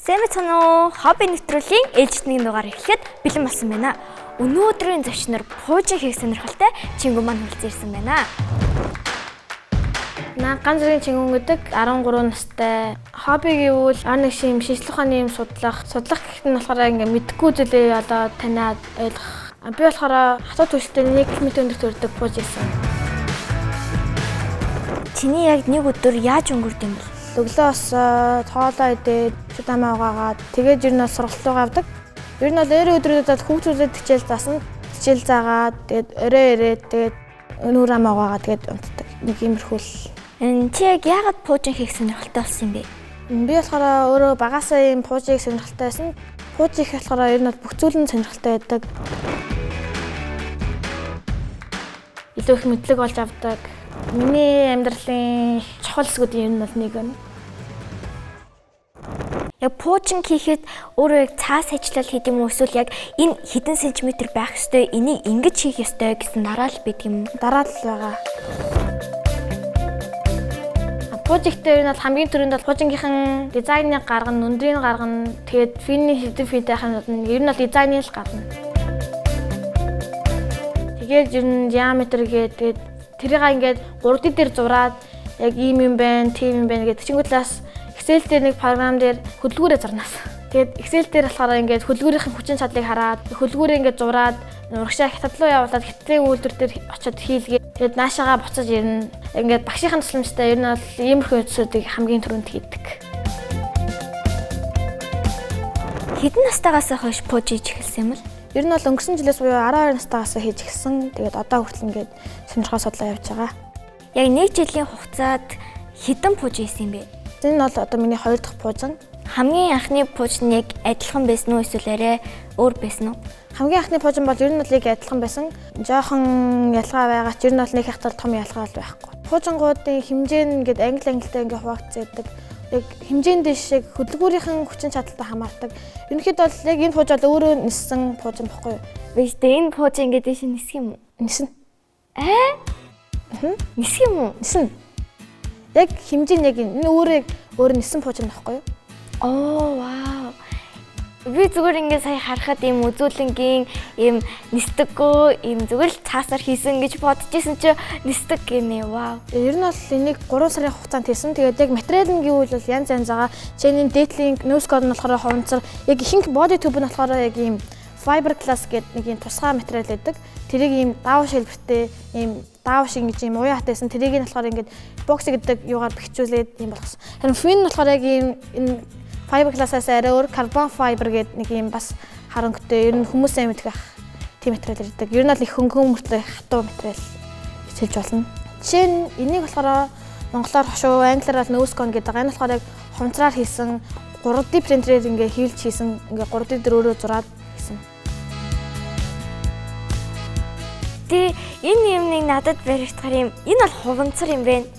Сайн байна уу? Хобби нэвтрүүлгийн ээлжидний дугаар эхлэхэд бэлэн болсон байна. Өнөөдрийн зочноор пуужи хийх сонирхолтой Чингүн маань хүрэлцэн ирсэн байна. Ганц зэргийн Чингүн гэдэг 13 настай. Хобби гэвэл нэг шим шинжлэх ухааны юм судлах гэхэд нь болохоор ингээ мэдхгүй зүйлээ одоо таниад ойлгох. Би болохоор хатуу түвшинтэй 1 км өндөр төрдөг пуужи хийсэн. Чиний яг нэг өдөр яаж өнгөрд юм бэ? Өглөө босоод хоолоо идээд шудаамаа угаагаад тэгээд ер нь сургалт руу авдаг. Ер нь бол eerийн өдрүүдэд хүүхдүүдэд хичээл заасан. Хичээл заагаад тэгээд орой ирээд тэгээд өнөр амаа угаагаад тэгээд унтдаг. Нэг иймэрхүүл. Чи яг яагаад пуужи хийх сонирхолтой болсон юм бэ? Би болохоор өөрөө багасаа ийм пуужи хийх сонирхолтой байсан. Пуужи хийх болохоор ер нь бүх зүйл нь сонирхолтой байдаг. Илүү их мэдлэг олж авдаг. Миний амьдралын чухал хэсгүүдийн юм бол нэг нь. Яг пуужи хийхэд өөрөө яг цаас ажиллал хийх юм уу эсвэл яг энэ хэдэн сантиметр байх ёстой, энийг ингэж хийх ёстой гэсэн дараалал байдаг юм. Дараалал байгаа. Пуужигтэр нь бол хамгийн түрүүнд бол пуужингийнхэн дизайныг гаргана, өндрийг гаргана. Тэгээд финний хэдэн финтэй хахад нь ер нь бол дизайныг л гаргана. Тэгээд ер нь диаметр тэгээд тэрийг ингээд 3D дээр зураад яг ийм юм байна, тийм юм байна гэдэг чингүүдлээс Excel дээр нэг програм дээр хөдөлгүүрээ зурнаас. Тэгээд Excel дээр болохоор ингээд хөдөлгүүрийн хүчин чадлыг хараад хөдөлгүүрээ ингээд зураад урагшаа хятад руу явуулаад хятадын үйлдвэр дээр очиод хийлгээ. Тэгээд наашаага буцаж ирнэ. Ингээд багшийн тусламжтай ер нь бол иймэрхүү зүйлсүүдийг хамгийн түрүүнд хийдэг. Хэдэн настайгаас хойш пуужи хийж эхэлсэн юм бол? Ер нь бол өнгөрсөн жилээс буюу 12 настайгаас хийж эхэлсэн. Тэгээд одоо хүртэл ингээд сонирхоо судлаа явж байгаа. Яг 1 жилийн хугацаанд хэдэн пуужи хийсэн юм бэ? Энэ нь бол одоо миний 2 дахь пуужи. Хамгийн анхны пуужи нь яг адилхан байсан уу эсвэл арай өөр байсан уу? Хамгийн анхны пуужи бол ер нь бол яг адилхан байсан. Жохон ялгаа байгаа ч ер нь бол нэг хятад том ялгаа бол байхгүй. Пуужингуудын хэмжээ нь ингээд англи-англитай ингээд хуваагдсан байдаг. Яг хэмжээнд шиг хөдөлгүүрийн хүчин чадалтай хамаардаг. Ерөнхийдөө бол яг энэ пуужи бол өөрөө ниссэн пуужи байхгүй юу? Биш дээ, энэ пуужи ингээд дэш нисэх юм уу? Нисэн. Нисэх юм уу? Нисэн. Яг хэмжээ нь яг энэ өөрөө нисэн пуужи байхгүй юу? Оо вау. Би зүгээр ингээд сая харахад ийм үзүүлэнгийн ийм нисдэггүй ийм зүгээр л цаасаар хийсэн гэж бодож исэн чи нисдэг гинэ. Вау. Ер нь бол энийг 3 сарын хугацаанд хийсэн. Тэгээд яг материал нь гэвэл бол янз янз байгаа. Чиний Detailing nose code нь болохоор хонцор, яг ихэнх body tube нь болохоор яг ийм fiberglass гэдэг нэг ийм тусгай материал байдаг. Тэрийг ийм даав шилбэртэй ийм даав шиг ингэж ийм уяатайсан. Тэрийг нь болохоор ингээд бокс гэдэг юугаар бэхжүүлээд ийм болгосон. Харин fin нь болохоор яг ийм энэ fiberglass-аас арай өөр carbon fiber гэдэг нэг юм бас харанхтай ер нь хүмүүсээ мэдэх тийм материал ирдэг. Ер нь л их хөнгөмөртэй хатуу материал хэлж болно. Жишээ нь энийг болохоор монголоор хошуу, англиар бол nose cone гэдэг. Энэ болохоор яг хунцраар хийсэн 3D принтерээр ингээ хийлж хийсэн ингээ 3D дээр өөрөө зураад хийсэн. Тэ энэ юмныг надад баригдахаар юм. Энэ бол хуванцар юм байна.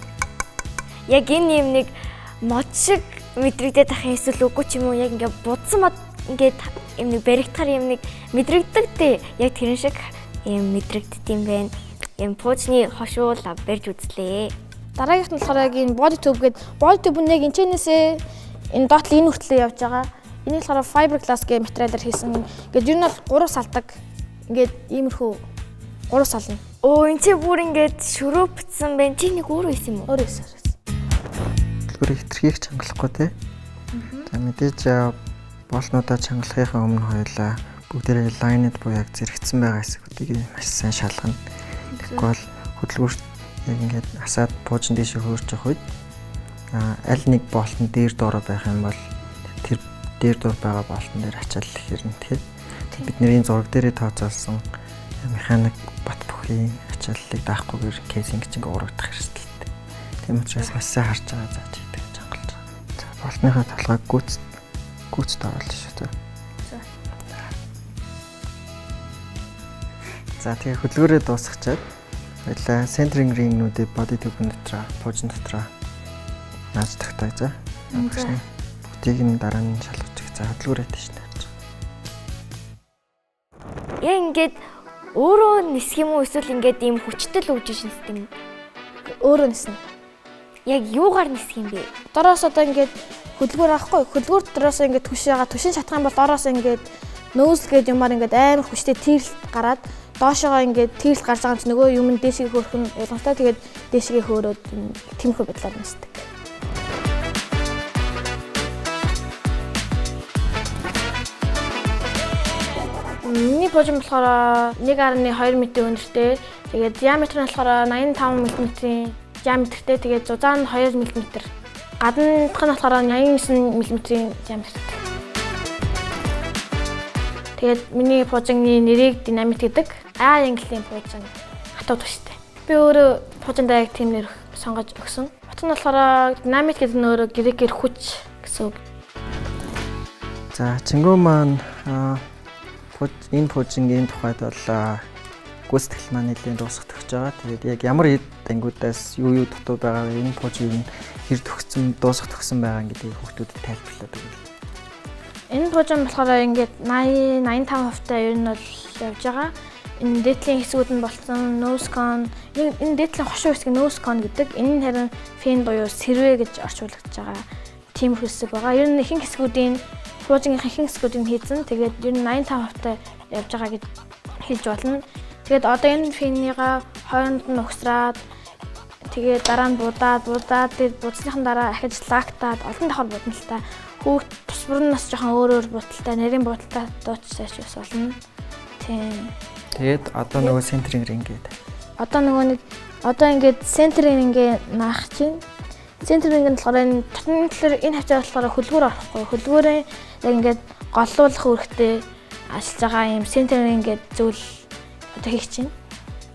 Яг энэ юм нэг мод шиг мэдрэгдээд ах эсвэл үгүй ч юм уу яг ингээ будсан мод ингээд юм нэг баригдахаар юм нэг мэдрэгдэг дээ. Яг тэрэн шиг юм мэдрэгдд юм байна. Юм пуужны хошуул барьж үзлээ. Дараагийнх нь болохоор яг энэ body tube гэдэг body tube нь яг энэчнээсээ энэ доотлын энэ хүртлээр явж байгаа. Энийг болохоор fiberglass гэх материалаар хийсэн. Ингээд ер нь бол 3 салдаг. Ингээд иймэрхүү 3 сална. Оо энэ чи бүр ингээд шөрөө битсэн байна. Чи нэг өөрөө хийсэн юм уу? Өөрөө хийсэн. Хэтэрхийг чангалахгүй те. За мэдээж боолнуудаа чангалахынхаа өмнө хоёулаа бүгдээрээ лайнэд буюу яг зэрэгцсэн байгаа хэсгүүдийг маш сайн шалгана. Тэгэхгүй бол хөдөлгүүрт яг ингээд асаад пуужин дэше хөөрч явах үед аль нэг боолтон дээр доороо байх юм бол тэр дээр доор байгаа боолтон дээр ачаал хэрнэ тэгэхээр бид нэрийн зураг дээрээ тооцоолсон механик бат бүхий ачааллыг даахгүйгээр кейсинг чинь урагдах хэрэгтэй. Тийм учраас маш сайн харж байгаа зааж идэг чангалж байгаа. За болтныхаа толгойг гүйцэд оруулах шүү дээ. За тэгээ хөдөлгөөрөө дуусгачаад байлаа центринг рингнүүдийг body tube дотроо, пуужин дотроо нааж тагтааж за. Бүгдийг нь дараа нь шалгаж их за хөдөлгөөрөө тийш тавьж. Яа ингээд өөрөө нисэх юм уу эсвэл ингээд ийм хүчтэй л үгж нисэх юм? Өөрөө ниснэ. Яг юугаар нисэх юм бэ? Дороос одоо ингээд хөдөлгөөр авахгүй. Хөдөлгөөр дотроос ингээд түшин шатах юм бол ороос ингээд нөөс гээд юмар ингээд амар хүчтэй тийрэлт гараад доошоо ингээд тийрэлт гарч байгаа чинь нөгөө юм дээшээ хөөрөх нь ойлгомжтой. Тэгээд дээшээ хөөрөөд тэмхүү байдлаар нисдэг. Миний пуужин болохоор 1.2 м өнөртэй. Тэгээд диаметр нь болохоор 85 мм диаметртэй. Тэгээд зузаан нь 2 мм. Гадна дахь нь болохоор 89 мм диаметртэй. Тэгээд миний пуужингийн нэрийг динамит гэдэг. Английн пуужин хатуу туштай. Би өөрөө пуужиндаа яг тийм нэр сонгож өгсөн. Хот нь болохоор динамит гэдэг нь өөрөө грекээр хүч гэсэн үг. За Чингүү маань энэ пуужингийн тухайд бол гүйцэтгэл маань нэлээд дуусах төгсөж байгаа. Тэгээд яг ямар хэд ангиудаас юу дутуу байгаа вэ? Энэ пуужин хэр төгссөн, дуусах төгссөн байгаа гэдгийг хүүхдүүдэд тайлбарлаад өгье. Энэ пуужин болохоор ингээд 80-85% та ер нь бол явж байгаа. Энэ дээдлийн хэсгүүд нь болсон nose-cone. Энэ дээдлийн хошуу хэсэг nose-cone гэдэг. Энэ нь харин fin буюу сэрвэ гэж орчуулагдж байгаа. Тийм хэсэг байгаа. Ер нь ихэнх хэсгүүдийн пуужингийн ихэнх хэсгүүдийг хийсэн. Тэгээд ер нь 85% та явж байгаа гэж хэлж болно. Тэгээд одоо энэ финийга хооронд нь угсраад тэгээд дараа нь будаад тэгээд будсныхан дараа ахиж лактаад олон давхар будна л та. Хүүхд тусбар нь бас жоохон өөр будалтай, нарийн будалтай дуучсаач бас болно. Тийм. Тэгээд одоо нөгөө центринг ингээд. Одоо ингээд центринг ингээ наах чинь. Центринг нь болохоор энэ дотны талаар энэ хавцаа болохоор хөлгөөр орохгүй. Хөлгөөрөө яг ингээд голлуулах үүрэгтэй ажиллаж байгаа юм центринг ингээд зүйл одоо хийх чинь.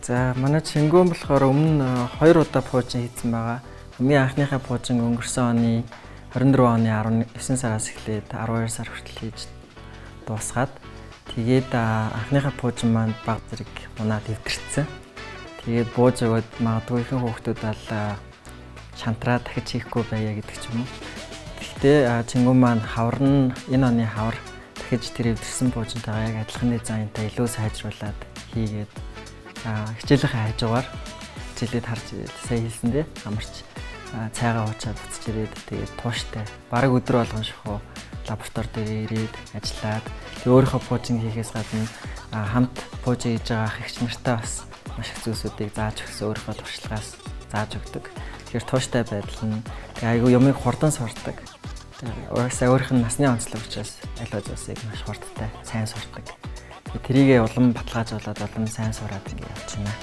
За манай Чингүү болохоор өмнө 2 удаа пуужин хийсэн байгаа. Хамгийн анхныхаа пуужин өнгөрсөн оны 24 оны 19 сараас эхлээд 12 сар хүртэл хийж дуусгаад тэгээд анхныхаа пуужин маань баг зэрэг унаа дэвтэрсэн. Тэгээд бууж өгөөд магадгүй ихэнх хүүхдүүд бол шантраа дахиж хийхгүй байя гэдэг ч юм уу. Гэхдээ Чингүү маань хавар нь энэ оны хавар дахиж тэр дэвтэрсэн пуужинтайгаа яг адилхан дизайнтай илүү сайжруулад хийгээд хичээлийнхээ хажуугаар хичээлээд харж ирээд сая хэлсэндээ амарч цайгаа уучаад буцаж ирээд тэгээд тууштай бараг өдөр болгон шахуу лаборатори дээр ирээд ажиллаад тэг өөрийнхөө пуужин хийхээс гадна хамт пуужин хийж байгаа ах эгч нартай бас маш их зүйлсүүдийг зааж өгсөн өөрийнхөө туршлагаас зааж өгдөг. Тэгэхээр тууштай байдал нь тэг айгүй юмыг хурдан сурдаг. Угаасаа өөрийнх нь насны онцлог учраас аливаа зүйлсийг маш хурдтай сайн сурдаг. Тэрийгээ улам баталгаажуулаад улам сайн сураад ингэ явж байна.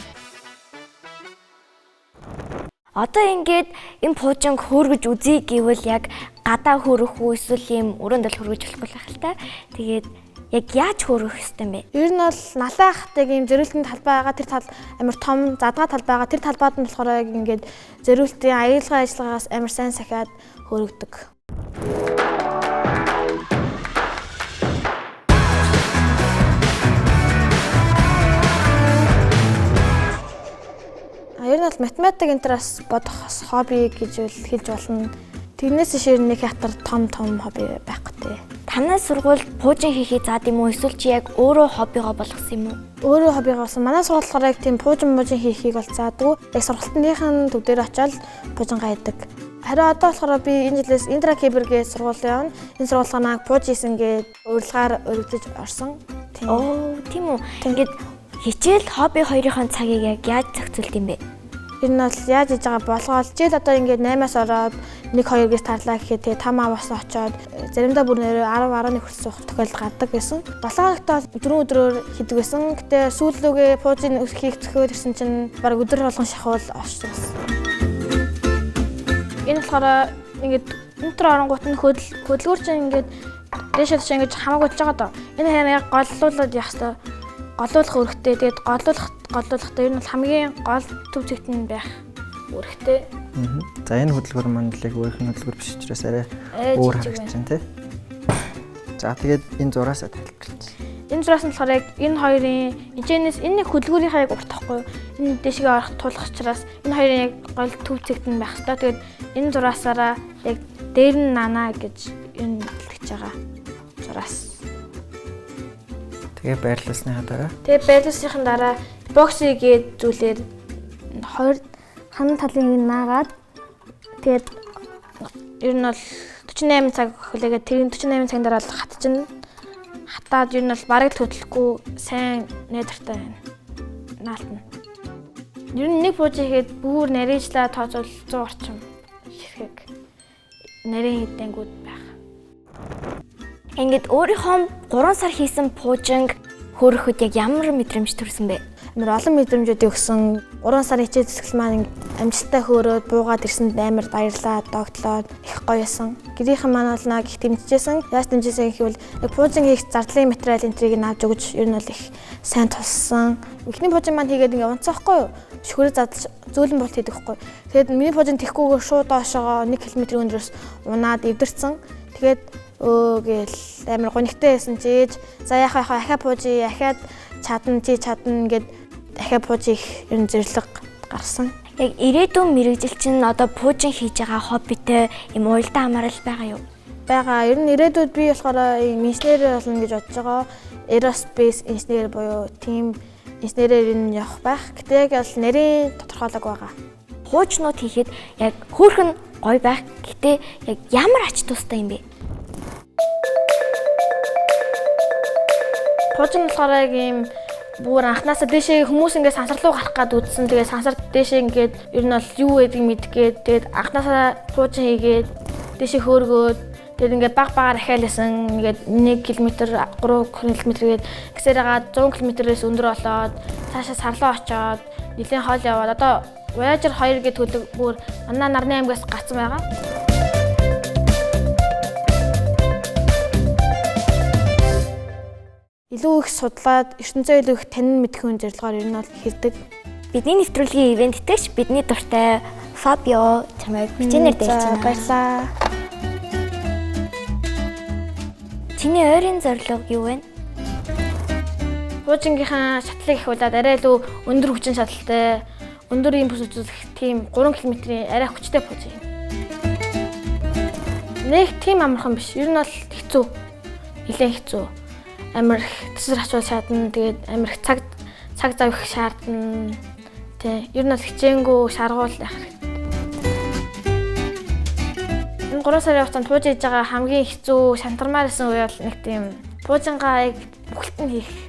Одоо ингээд энэ пуужинг хөөргөж үзье гэвэл яг гадаа хөөрөх үү эсвэл ийм өрөөнд л хөргөж болохгүй байх л та. Тэгээд яг яаж хөөрөх ёстой юм бэ? Ер нь бол налаа хахдаг ийм зөрүүлтийн талбай байгаа. Тэр тал амар том задгаа талбай байгаа. Тэр талбайд нь болохоор яг ингээд зөрүүлтийн ажиллагаагаас амар сайн сахиад хөөрөгдөг. Ер нь бол математик энтраас бодох хобби гэж хэлж болно. Тэрнээс шир нэг хятар том хобби байх гэдэг. Танай сургуульд пуужин хийхийг заад юм уу эсвэл чи яг өөрөө хоббигоо болгосон юм уу? Өөрөө хоббигоо болсон. Манай сургууль болохоор яг тийм пуужин хийхийг бол заадгүй. Яг сургалтынхын төв дээр очиод пуужингаа хийдэг. Харин одоо болохоор би энэ жилээс Индра Кибер гэж сургууль явна. Энэ сургууль маань пуужин хийсэн гээд урилгаар өргөдөж орсон. Оо, тийм үү. Ингээд хичээл хобби хоёрын цагийг яг яаж зохицуулт юм бэ? Тэр нь бол яаж хийж байгаа болгоол жил одоо ингээд 8-аас ороод 1-2 гэж тарлаа гэхэд тэгээ 5-аас очоод заримдаа бүр нэрээ 10-11 хүртэл суух тохиолдол гардаг гэсэн. 7 хоногт өдрөөр хийдэг гэсэн. Гэтэ сүүлдээ пуужин хийх зөхиөл ирсэн чинь баг өдөр болгон шахуул очсон. Энэ болохоор ингээд өнтөр оронгууд нь хөдөлгүүр чинь ингээд дээшээ чинь ингэж хамаагүй болж байгаа доо. Энэ харин яг голлуулаад явах хэрэгтэй. Голлуулах үүрэгтэй. Тэгээд голлуулахдаа ер нь хамгийн гол төв зэгт нь байх үүрэгтэй. За энэ хөдөлгөөр маань л яг өөрийнх нь хөдөлгөөр биш учраас арай өөр харагдаж байна тий. За тэгээд энэ зураасаа тайлбарлаж. Энэ зураас нь болохоор яг энэ хоёрын хичээнээс энэ нэг хөдөлгөөрийнхаа яг урт тахгүй. Энэ дэшгээ орох тулах учраас энэ хоёрын яг гол төв зэгт нь байх хэрэгтэй. Тэгээд энэ зураасаараа яг дээр нь нана гэж энэ хэлж байгаа зураас. Тэгээ байрлуулсныхаа дараа. Тэгээ байрлуулсныхаа дараа боксыг гээд зүйлээр хоёр ханан талын наагаад тэгээд ер нь бол 48 цаг хүлээгээд тэр 48 цагийн дараа л хатчихна. Хатаад ер нь бол бараг хөдлөхгүй сайн найдвартай байна. Наалтна. Ер нь нэг пуужи хийхэд бүр нарийжлаа тооцвол 100 орчим хэрэг нарийн хэдэнгүүд байх. Ингээд өөрийнхөө 3 сар хийсэн пуужинг хөөрөхөд яг ямар мэдрэмж төрсөн бэ? Амар олон мэдрэмжүүд өгсөн. 3 сар хичээл зүсгэл маань амжилттай хөөрөөд буугаад ирсэнд амар баярлаа, догтлоод их гоёсон. Гэрийнхэн маань бол наг их дэмжижсэн. Яаж дэмжижсэн гэвэл яг пуужинг хийх зардлын материал энтрийг нь авч өгч ер нь бол их сайн туссан. Эхний пуужинг маань хийгээд ингээ унцаахгүй юу? Шүхрээ задлж зөөлөн болт хийдэг хгүй. Тэгээд миний пуужинг тэхгүйгээр шууд доошоо 1 км өндрөөс унаад эвдэрсэн. Тэгээд гээл амар гонигтай байсан чийж за яхаа ахаа пуужи ахаад чадна ингээд дахиад пуужи их ер нь зэрлэг гарсан. Яг ирээдүйн мэрэгжил чинь одоо пуужинг хийж байгаа хоббитэй юм уялдаа хамаарал байгаа юу? Бага ер нь ирээдүйд би болохоор инженер болно гэж бодож байгаа. Aerospace инженер буюу team инженерээр нь явах байх. Гэтэ яг бол нарийн тодорхойлог байгаа. Хуучнууд хийхэд яг хөөрхөн гоё байх. Гэтэ яг ямар ач тустай юм бэ? Пуужинг болохоор яг ийм бүр анхнаасаа дээшээ хүмүүс ингээд сансар руу гарах гад үзсэн. Тэгээд сансар дээшээ ингээд ер нь бол юу гэдгийг мэдгээд тэгээд анхнаасаа пуужинг хийгээд дээшээ хөөргөөд тэгээд ингээд баг багаар ахиалсан. Ингээд 1 км 3 км гээд гэсээрээ 100 км-ээс өндөр болоод цаашаа сарлуу очоод нэлийн хоол яваад одоо Voyager 2 гэдэг төлөв бүр манай нарны аймгаас гацсан байгаа. Илүү их судлаад ертөнцөө илүү их танин мэдэх үн зорилгоор ер нь бол хэрдэг. Бидний нэвтрүүлгийн ивент итгэж бидний дуртай Фабио чамайг хүчээр дээлж байна. Баярлалаа. Чиний ойрын зорилго юу вэ? Пуужингийнхаа шатлыг ахиулаад арай илүү өндөр хүчин шаталтай, өндөр импульс үзүүлэх тийм 3 км-ийн арай хүчтэй пуужи. Нэг тийм амархан биш. Ер нь бол хэцүү. Нэлээд хэцүү. Амар их төсөр хачуул шаардна. Тэгээд амар их цаг зав их шаардна. Тэ. Ер нь бол хичээнгүү шаргуул байх хэрэгтэй. Энэ 3 сарын хугацаанд пуужи хийж байгаа хамгийн хэцүү шантармаар исэн үе бол нэг тийм пуужингаа яг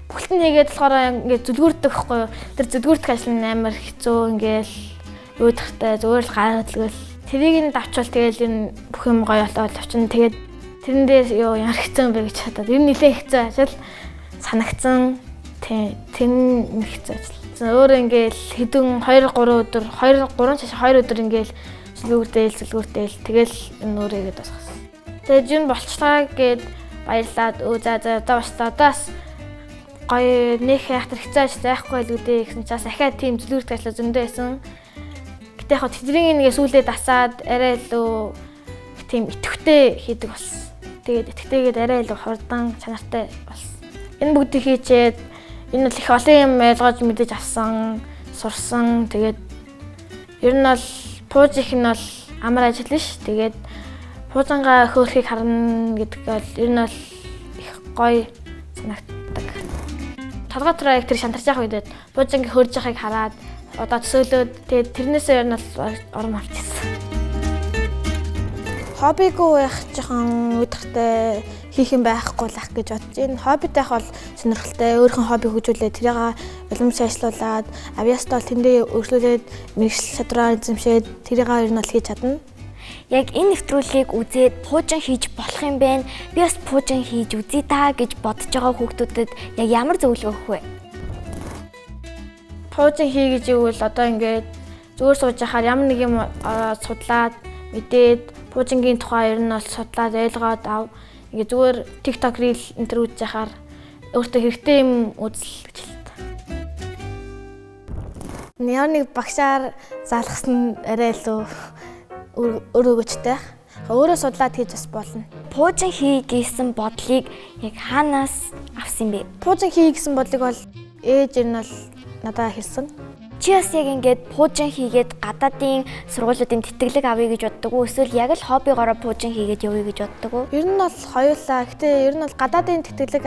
бүхэлдэн хийгээд болохоор ингээд зүлгүүрдэг байхгүй юу? Тэр зүлгүүрдэх ажил нь амар хэцүү ингээл юу тахтай зүгээр л гайхалгал. Тэрийг нь давчвал тэгэл энэ бүх юм гоё болоод авчин тэгээд тэрэн дээр юу ямар хэцүү юм бэ гэж хадаад ер нь нэлээд хэцүү ажил санагдсан. Тэр нь хэцүү ажил. Өөрөө ингээл хэдэн 2-3 өдөр ингээл зүлгүүрдээл тэгэл энэ өөрөө игээд босгосон. Тэгээд юу болчлаа гэд баярлаад за одоос гоё нэг хайхтар хэцүү ажил байхгүй л үдээ гэсэн чаас ахаад тийм зүлгүүрдэх ажил зөндөө байсан. Гэтэ яг тэдний нэгээ сүүлдээ дасаад арай илүү тийм итгэвтэй хийдэг болсон. Тэгээд итгэвтэйгээд арай илүү хурдан чанартай болсон. Энэ бүгдийг хийчээд энэ бол их олон юм ойлгож мэдэж авсан, сурсан. Тэгээд ер нь бол пуужих нь бол амар ажил биш. Тэгээд пуужингаа хөөрхийг харна гэдэг бол ер нь бол их гоё санагддаг. Толгой тураа яг тэр шантарч явах үед пуужинг хөрж байгааг хараад одоо төсөөлөөд тэгээд тэрнээсээ ер нь бол ором авчихсан. Хоббигоо байх жоохон өдөртэй хийх юм байхгүй л ах гэж бодож байна. Хоббитай бол сонирхолтой өөрийнхөө хобби хөгжүүлээд тэрийг уламжлан ажиллуулад авьяастал тэндээ өргөжлүүлээд мэргэжил чадвараар эзэмшээд тэрийг ер нь бол хийж чадна. Яг энэ нэвтрүүлгийг үзээд пуужинг хийж болох юм байна. Би бас пуужинг хийж үзье та гэж бодож байгаа хүүхдүүдэд яг ямар зөвлөгөө өгөх вэ? Пуужинг хий гэж ивэл одоо ингээд зүгээр сууж яхаар ямар нэг юм судлаад мэдээд пуужингийн тухай ер нь бол судлаад ойлгоод ав. Ингээд зүгээр TikTok reel энэ төр үзэж яхаар өөртөө хэрэгтэй юм үзэл гэж хэлдэг. Нэг багшаар заалгасан арай илүү өрөөгчтэй. Өөрөө судлаад хийж бас болно. Пуужинг хий гэсэн бодлыг яг хаанаас авсан бэ? Пуужинг хий гэсэн бодлыг бол ээж ер нь бол надад хэлсэн. Чи бас яг ингээд пуужинг хийгээд гадаадын сургуулиудын тэтгэлэг авъя гэж боддог уу? Эсвэл яг л хоббигоороо пуужинг хийгээд явъя гэж боддог уу? Ер нь бол хоёулаа. Гэтэ ер нь бол гадаадын тэтгэлэг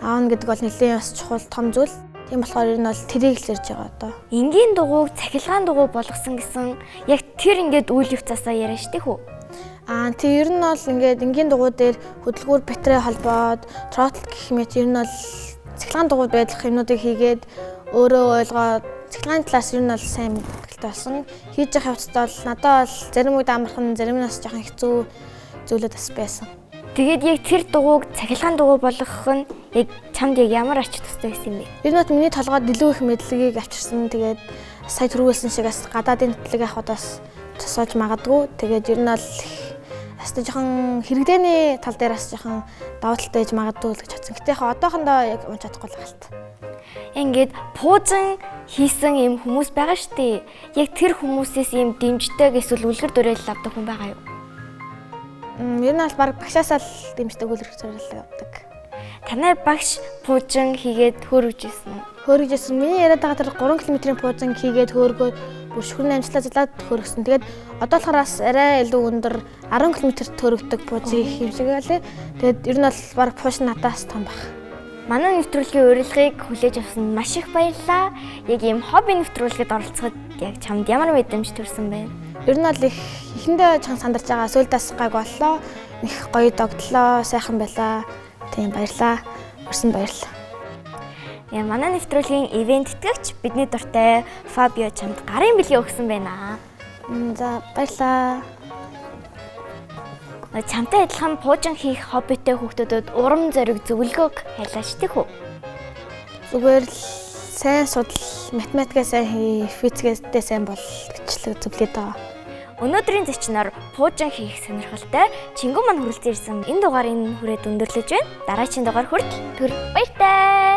аавна гэдэг бол нэлээд бас чухал том зүйл. Тийм болохоор ер нь бол тэрийг л ирж байгаа одоо. Энгийн дугуйг цахилгаан дугуй болгосон гэсэн яг тэр ингээд үйл явцаасаа яриа штэ хүү. Тэг ер нь бол ингээд энгийн дугуй дээр хөдөлгүүр батарей холбоод throttle гэх мэт ер нь бол цахилгаан дугуй байдлах юмнуудыг хийгээд өөрөө ойлгоод цахилгааны талаас ер нь бол сайн мэдгэлтэй болсон. Хийж явах явцдаа бол надад бол зарим үед амархан, зарим нь бас жоохон хэцүү зүйлүүд бас байсан. Тэгээд яг тэр дугуйг цахилгаан дугуй болгох нь яг чамд яг ямар ач тустай байсан юм бэ? Ер нь бол миний толгойд илүү их мэдлэгийг авчирсан. Тэгээд сая түрүүлсэн шиг бас гадаадын мэдлэг авахудаас тусаж магадгүй. Тэгээд ер нь бол бас жоохон хэрэгдээний тал дээр бас жоохон давуу талтай гэж магадгүй л гэж бодсон. Гэтэ яг одоохондоо яг унж чадахгүй л галт. Ингээд пуужин хийсэн юм хүмүүс байгаа шүү дээ. Яг тэр хүмүүсээс юм дэмждэг эсвэл үлгэр дуурайлал авдаг хүн байгаа юу? Ер нь бол баг багшаасаа л дэмждэг үлгэр дуурайлал авдаг. Танай багш пуужин хийгээд хөөрөжсэн үү? Хөөрөжсэн. Миний яриад байгаа тэр 3 км-ийн пуужин хийгээд хөөргөө бүр шүрний амжилтаа залаад хөөргсөн. Тэгээд одоо болохоор бас арай илүү өндөр 10 км-т хөөргөдөг пуужин хийх юм шиг байлээ. Тэгээд ер нь бол баг пууш надаас том баг. Манай нэвтрүүлгийн урилгыг хүлээж авсанд маш их баярлалаа. Яг ийм хобби нэвтрүүлгэд оролцоход яг чамд ямар мэдрэмж төрсөн бэ? Ер нь бол ихэндээ чанга сандарч байгаа. Сүүлдээс гайг боллоо. Их гоё догтлоо, сайхан байлаа. Тийм баярлаа. Өрсөн баярлаа. Яа манай нэвтрүүлгийн ивент тэтгэгч бидний дуртай Фабио чамд гарын бэлгийн өгсөн байна. За баярлаа. Чамтай адилхан пуужин хийх хоббитэй хүүхдүүдэд урам зориг зөвлөгөөг хайлаач тийх үү? Зүгээр л сайн судал, математикаа сайн хий, физикэстэй сайн бол бичлэг зөвлөе доо. Өнөөдрийн зочноор пуужин хийх сонирхолтой Чингү маань хүрэлцэн ирсэн энэ дугаарыг хүрээд өндөрлөж байна. Дараагийн дугаар хүртэл түр баяртай.